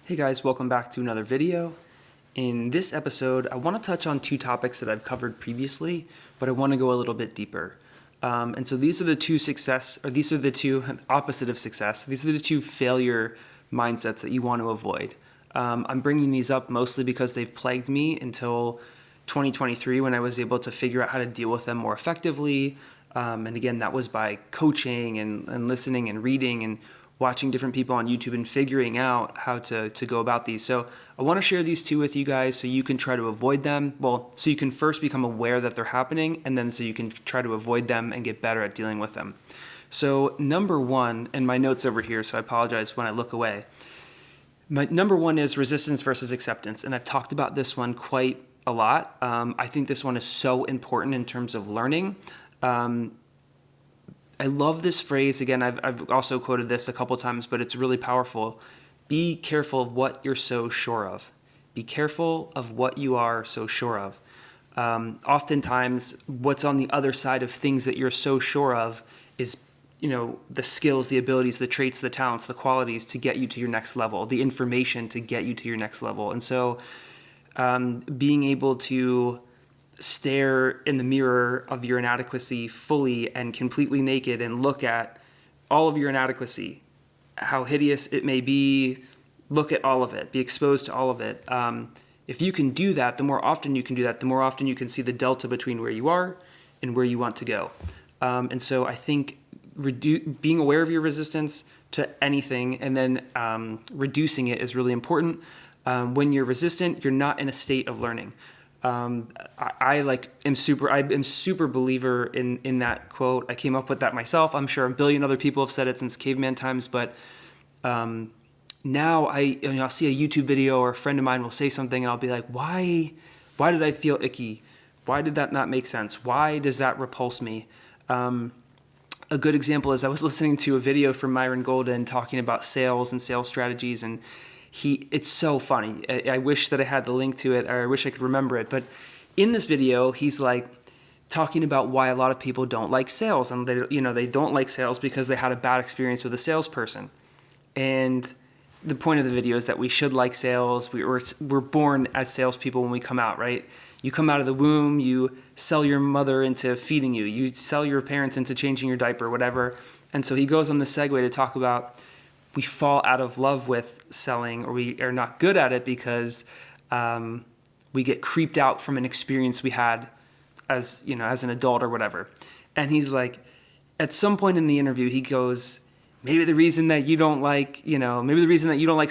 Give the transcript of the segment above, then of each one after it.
Hey guys, welcome back to another video. In this episode, I want to touch on two topics that I've covered previously, but I want to go a little bit deeper. And so these are the two opposite of success. These are the two failure mindsets that you want to avoid. I'm bringing these up mostly because they've plagued me until 2023 when I was able to figure out how to deal with them more effectively. And again, that was by coaching and listening and reading and watching different people on YouTube and figuring out how to go about these. So I want to share these two with you guys so you can try to avoid them. Well, so you can first become aware that they're happening, and then so you can try to avoid them and get better at dealing with them. So number one, and my notes over here, so I apologize when I look away. My number one is resistance versus acceptance, and I've talked about this one quite a lot. I think this one is so important in terms of learning. I love this phrase. Again, I've also quoted this a couple times, but it's really powerful. Be careful of what you're so sure of. Be careful of what you are so sure of. Oftentimes, what's on the other side of things that you're so sure of is, the skills, the abilities, the traits, the talents, the qualities to get you to your next level, the information to get you to your next level. And so being able to stare in the mirror of your inadequacy fully and completely naked and look at all of your inadequacy, how hideous it may be, look at all of it, be exposed to all of it. If you can do that, the more often you can do that, the more often you can see the delta between where you are and where you want to go. And so I think being aware of your resistance to anything and then reducing it is really important. When you're resistant, you're not in a state of learning. I'm super believer in that quote. I came up with that myself. I'm sure a billion other people have said it since caveman times, but now I'll see a YouTube video or a friend of mine will say something and I'll be like, why did I feel icky? Why did that not make sense? Why does that repulse me? A good example is I was listening to a video from Myron Golden talking about sales and sales strategies, and it's so funny. I wish that I had the link to it, or I wish I could remember it. But in this video, he's like talking about why a lot of people don't like sales, and they don't like sales because they had a bad experience with a salesperson. And the point of the video is that we should like sales. We're born as salespeople when we come out, right? You come out of the womb, you sell your mother into feeding you, you sell your parents into changing your diaper, whatever. And so he goes on the segue to talk about we fall out of love with selling, or we are not good at it because we get creeped out from an experience we had as an adult or whatever. And he's like, at some point in the interview, he goes, maybe the reason that you don't like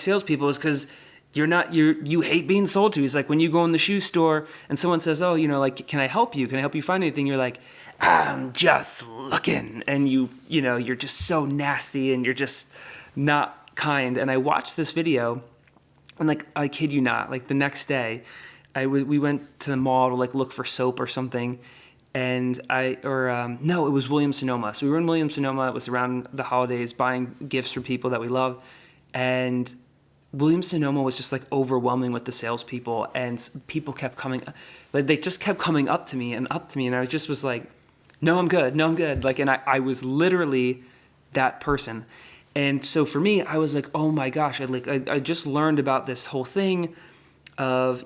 salespeople is because you hate being sold to. He's like, when you go in the shoe store and someone says, oh, can I help you? Can I help you find anything? You're like, I'm just looking. And you're just so nasty and you're just not kind. And I watched this video, and I kid you not, the next day, we went to the mall to look for soap or something, and it was Williams-Sonoma. So we were in Williams-Sonoma. It was around the holidays, buying gifts for people that we love, and Williams-Sonoma was just overwhelming with the salespeople, and people kept coming, they just kept coming up to me, and I just was like, no, I'm good, and I was literally that person. And so for me, I was like, oh my gosh, I just learned about this whole thing of,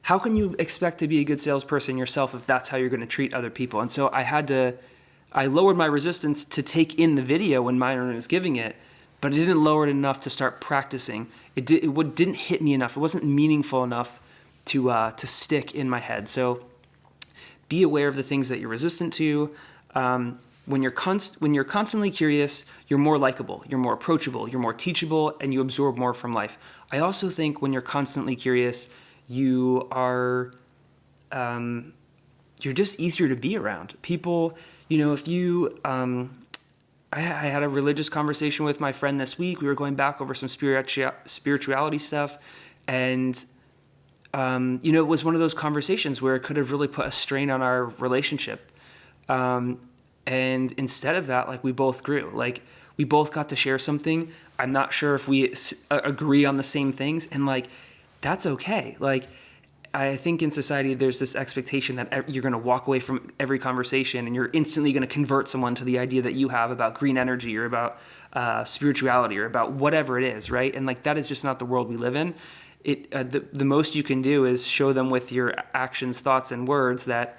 how can you expect to be a good salesperson yourself if that's how you're going to treat other people? And so I lowered my resistance to take in the video when Myron was giving it, but I didn't lower it enough to start practicing. It didn't hit me enough. It wasn't meaningful enough to stick in my head. So be aware of the things that you're resistant to. When you're constantly curious, you're more likable, you're more approachable, you're more teachable, and you absorb more from life. I also think when you're constantly curious, you are you're just easier to be around. People, if you I had a religious conversation with my friend this week. We were going back over some spirituality stuff, and it was one of those conversations where it could have really put a strain on our relationship. And instead of that, we both grew. We both got to share something. I'm not sure if we agree on the same things, and that's okay. I think in society there's this expectation that you're going to walk away from every conversation and you're instantly going to convert someone to the idea that you have about green energy or about spirituality or about whatever it is, right? And like that is just not the world we live in. The most you can do is show them with your actions, thoughts, and words that,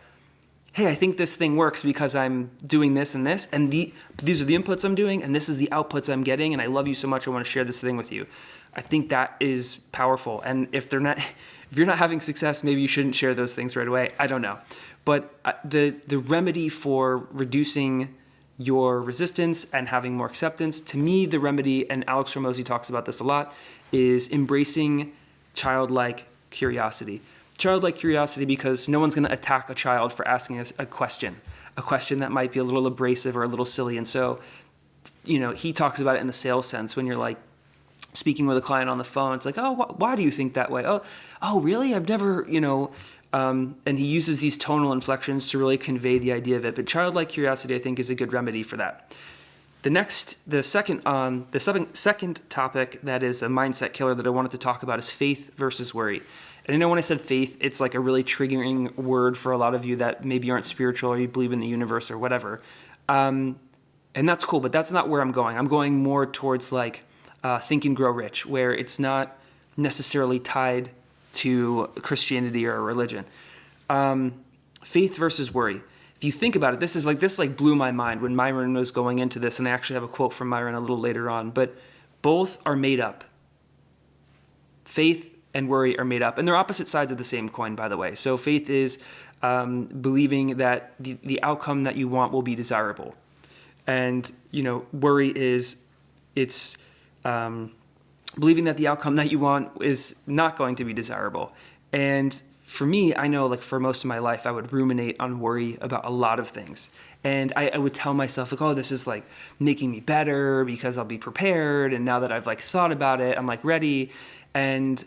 hey, I think this thing works because I'm doing this and this, and these are the inputs I'm doing, and this is the outputs I'm getting, and I love you so much, I want to share this thing with you. I think that is powerful. And if you're not having success, maybe you shouldn't share those things right away. I don't know. But the remedy for reducing your resistance and having more acceptance, to me, the remedy, and Alex Hormozi talks about this a lot, is embracing childlike curiosity. Childlike curiosity because no one's going to attack a child for asking us a question that might be a little abrasive or a little silly. And so, he talks about it in the sales sense when you're like speaking with a client on the phone. It's like, oh, why do you think that way? Oh, really? I've never, and he uses these tonal inflections to really convey the idea of it. But childlike curiosity, I think, is a good remedy for that. The second topic that is a mindset killer that I wanted to talk about is faith versus worry. And I know when I said faith, it's like a really triggering word for a lot of you that maybe aren't spiritual or you believe in the universe or whatever. And that's cool, but that's not where I'm going. I'm going more towards like Think and Grow Rich, where it's not necessarily tied to Christianity or a religion. Faith versus worry. If you think about it, this blew my mind when Myron was going into this, and I actually have a quote from Myron a little later on, but both are made up. Faith and worry are made up, and they're opposite sides of the same coin, by the way. So faith is believing that the outcome that you want will be desirable. And, worry is believing that the outcome that you want is not going to be desirable. And for me, I know like for most of my life, I would ruminate on worry about a lot of things. And I would tell myself like, oh, this is like making me better because I'll be prepared. And now that I've like thought about it, I'm like ready. And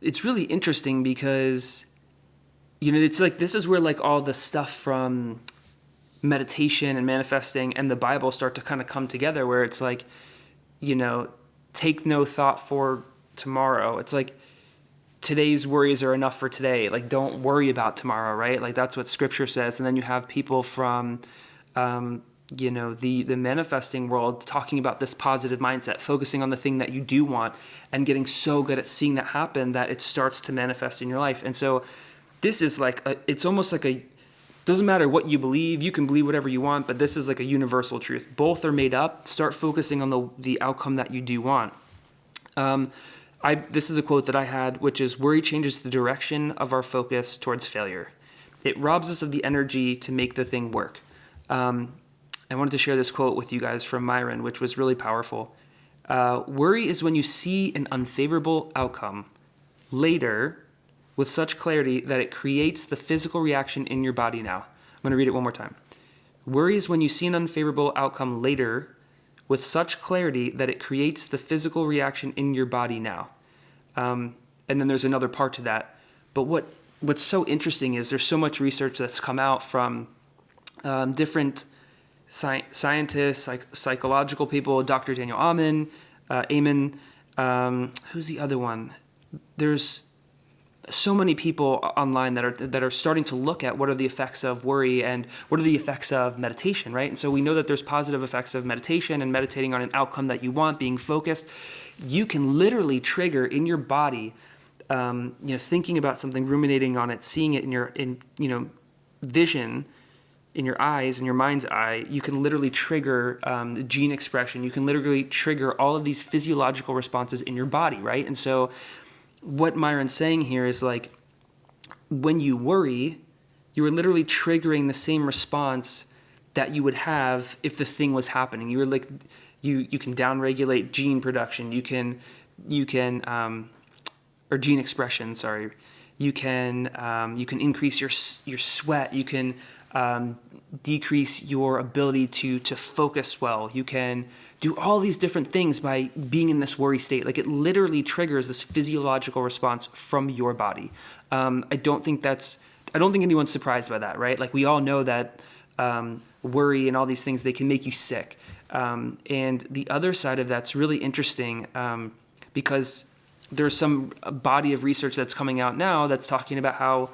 it's really interesting because, it's like, this is where like all the stuff from meditation and manifesting and the Bible start to kind of come together, where it's like, take no thought for tomorrow. It's like, today's worries are enough for today. Like, don't worry about tomorrow, right? Like, that's what scripture says. And then you have people from, the manifesting world talking about this positive mindset, focusing on the thing that you do want and getting so good at seeing that happen that it starts to manifest in your life. And so this is like, it's almost like doesn't matter what you believe, you can believe whatever you want, but this is like a universal truth. Both are made up. Start focusing on the outcome that you do want. This is a quote that I had, which is, worry changes the direction of our focus towards failure. It robs us of the energy to make the thing work. I wanted to share this quote with you guys from Myron, which was really powerful. Worry is when you see an unfavorable outcome later with such clarity that it creates the physical reaction in your body now. I'm going to read it one more time. Worry is when you see an unfavorable outcome later with such clarity that it creates the physical reaction in your body now. And then there's another part to that. But what's so interesting is there's so much research that's come out from different scientists, psychological people, Dr. Daniel Amen, who's the other one? There's so many people online that are starting to look at what are the effects of worry and what are the effects of meditation, right? And so we know that there's positive effects of meditation and meditating on an outcome that you want, being focused. You can literally trigger in your body, thinking about something, ruminating on it, seeing it in your vision, in your eyes, in your mind's eye. You can literally trigger the gene expression. You can literally trigger all of these physiological responses in your body, right? And so what Myron's saying here is like, when you worry, you are literally triggering the same response that you would have if the thing was happening. You were like, you can downregulate gene production. You can or gene expression. Sorry, you can increase your sweat. You can decrease your ability to focus well. You can do all these different things by being in this worry state. Like, it literally triggers this physiological response from your body. I don't think anyone's surprised by that, right? Like, we all know that worry and all these things, they can make you sick. And the other side of that's really interesting because there's some body of research that's coming out now that's talking about how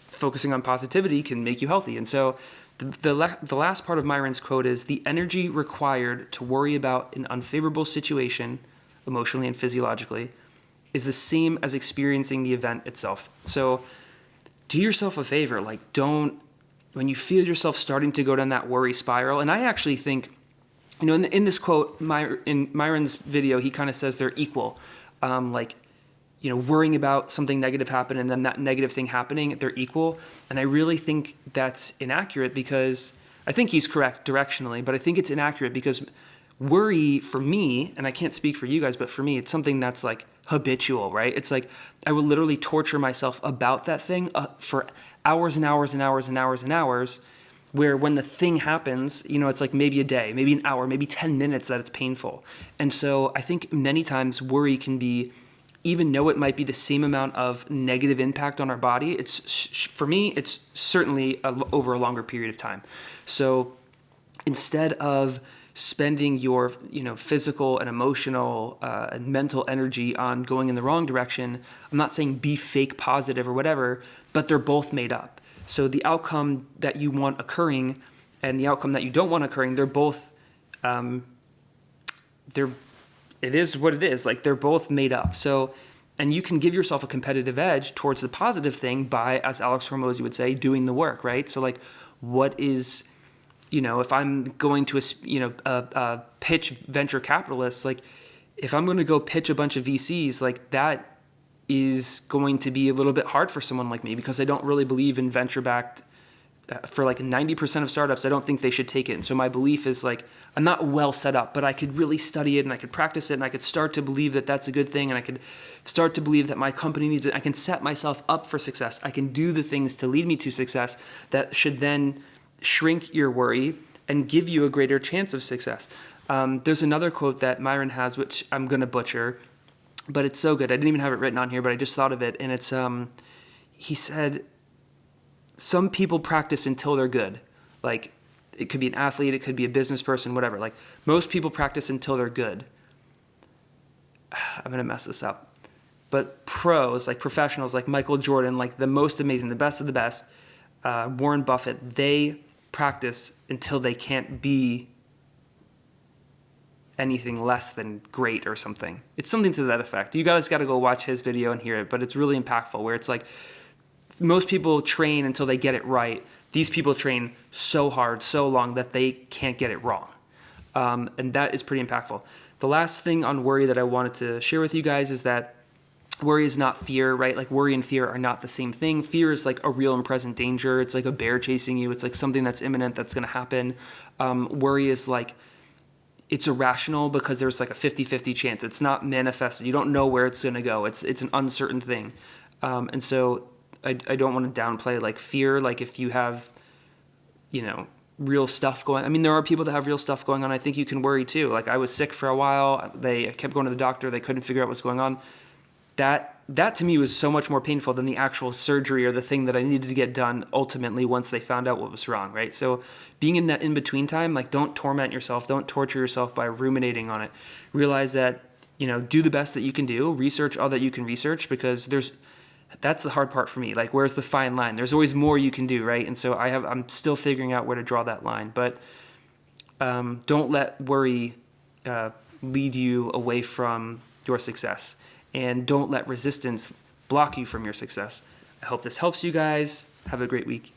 focusing on positivity can make you healthy. And so the last part of Myron's quote is, the energy required to worry about an unfavorable situation, emotionally and physiologically, is the same as experiencing the event itself. So do yourself a favor, like when you feel yourself starting to go down that worry spiral, and I actually think, in this quote, in Myron's video, he kind of says they're equal. Worrying about something negative happen and then that negative thing happening, they're equal. And I really think that's inaccurate, because I think he's correct directionally, but I think it's inaccurate because worry for me, and I can't speak for you guys, but for me, it's something that's like habitual, right? It's like I will literally torture myself about that thing for hours and hours and hours and hours and hours, where when the thing happens, it's like maybe a day, maybe an hour, maybe 10 minutes that it's painful. And so I think many times worry can be, even though it might be the same amount of negative impact on our body, for me, it's certainly over a longer period of time. So instead of spending your physical and emotional and mental energy on going in the wrong direction, I'm not saying be fake positive or whatever, but they're both made up. So the outcome that you want occurring and the outcome that you don't want occurring, they're both it is what it is. Like, they're both made up. So, and you can give yourself a competitive edge towards the positive thing by, as Alex Hormozy would say, doing the work, right? So like, what is, if I'm going to pitch venture capitalists, like if I'm going to go pitch a bunch of VCs, like that is going to be a little bit hard for someone like me, because I don't really believe in venture-backed. For like 90% of startups, I don't think they should take it. And so my belief is like, I'm not well set up, but I could really study it and I could practice it and I could start to believe that that's a good thing. And I could start to believe that my company needs it. I can set myself up for success. I can do the things to lead me to success that should then shrink your worry and give you a greater chance of success. There's another quote that Myron has, which I'm going to butcher, but it's so good. I didn't even have it written on here, but I just thought of it. And it's, he said, some people practice until they're good. Like, it could be an athlete, it could be a business person, whatever. Like, most people practice until they're good. I'm going to mess this up. But pros, like professionals, like Michael Jordan, like the most amazing, the best of the best, Warren Buffett, they practice until they can't be anything less than great or something. It's something to that effect. You guys got to go watch his video and hear it, but it's really impactful, where it's like, most people train until they get it right. These people train so hard, so long, that they can't get it wrong. And that is pretty impactful. The last thing on worry that I wanted to share with you guys is that worry is not fear, right? Like, worry and fear are not the same thing. Fear is like a real and present danger. It's like a bear chasing you. It's like something that's imminent, that's going to happen. Worry is like, it's irrational because there's like a 50-50 chance. It's not manifested. You don't know where it's going to go. It's an uncertain thing. And so I don't want to downplay like fear. Like, if you have, real stuff going, I mean, there are people that have real stuff going on. I think you can worry too. Like, I was sick for a while. I kept going to the doctor. They couldn't figure out what's going on. That to me was so much more painful than the actual surgery or the thing that I needed to get done ultimately once they found out what was wrong, right? So being in that in-between time, like, don't torment yourself. Don't torture yourself by ruminating on it. Realize that, do the best that you can do. Research all that you can research, because that's the hard part for me. Like, where's the fine line? There's always more you can do, right? And so I'm still figuring out where to draw that line. But don't let worry lead you away from your success. And don't let resistance block you from your success. I hope this helps you guys. Have a great week.